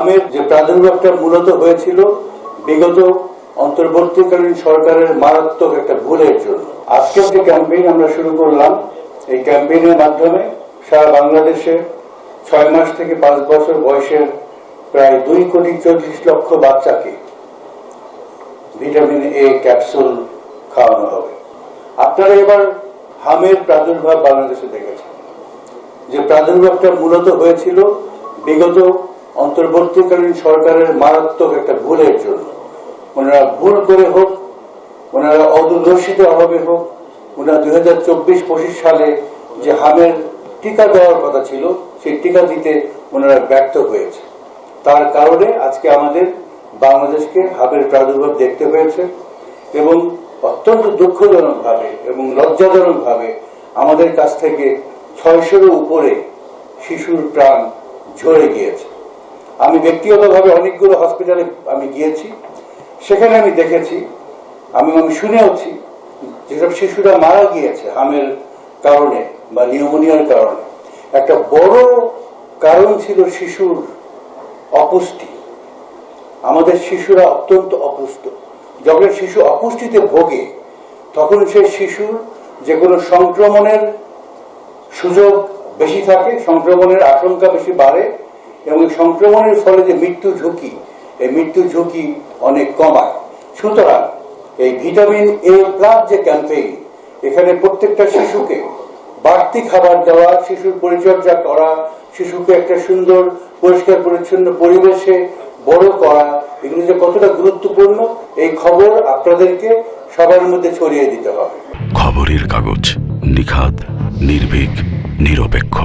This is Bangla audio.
হামের যে প্রাদুর্ভাবটা মূলত হয়েছিল বিগত অন্তর্বর্তীকালীন সরকারের মারাত্মক একটা ভুলের জন্য। আজকের যে ক্যাম্পেইন আমরা শুরু করলাম, এই ক্যাম্পেইনের মাধ্যমে সারা বাংলাদেশে 6 মাস থেকে 5 বছর বয়সের প্রায় 2,40,00,000 বাচ্চাকে ভিটামিন এ ক্যাপসুল খাওয়ানো হবে। আপনারা এবার হামের প্রাদুর্ভাব বাংলাদেশে দেখেছেন, যে প্রাদুর্ভাবটা মূলত হয়েছিল বিগত অন্তর্বর্তীকালীন সরকারের মারাত্মক একটা ভুলের জন্য। ওনারা ভুল করে হোক, ওনারা অদূরদর্শিত অভাবে হোক, ওনারা 2024-25 সালে যে হামের টিকা দেওয়ার কথা ছিল সেই টিকা দিতে ওনারা ব্যর্থ হয়েছে। তার কারণে আজকে আমাদের বাংলাদেশকে হামের প্রাদুর্ভাব দেখতে হয়েছে এবং অত্যন্ত দুঃখজনকভাবে এবং লজ্জাজনকভাবে আমাদের কাছ থেকে 600-এর উপরে শিশুর প্রাণ ঝরে গিয়েছে। আমি ব্যক্তিগতভাবে অনেকগুলো হসপিটালে আমি গিয়েছি, সেখানে আমি দেখেছি, আমি শুনেওছি যেসব শিশুরা মারা গিয়েছে হামের কারণে বা নিউমোনিয়ার কারণে, একটা বড় কারণ ছিল শিশুর অপুষ্টি। আমাদের শিশুরা অত্যন্ত অপুষ্ট। যখন শিশু অপুষ্টিতে ভোগে তখন সেই শিশুর যে কোনো সংক্রমণের সুযোগ বেশি থাকে, সংক্রমণের আশঙ্কা বেশি বাড়ে এবং সংক্রমণের ফলে যে মৃত্যু ঝুঁকি, এই মৃত্যু ঝুঁকি অনেক কমায়। সুতরাং এই ভিটামিন এ প্লাস যে ক্যাম্পেইন, এখানে প্রত্যেকটা শিশুকে বাড়তি খাবার দেওয়া, শিশুর পরিচর্যা করা, শিশুকে একটা সুন্দর পরিষ্কার পরিচ্ছন্ন পরিবেশে বড় করা, এগুলো যে কতটা গুরুত্বপূর্ণ এই খবর আপনাদেরকে সবার মধ্যে ছড়িয়ে দিতে হবে। খবরের কাগজ, নিখাদ, নির্ভীক, নিরপেক্ষ।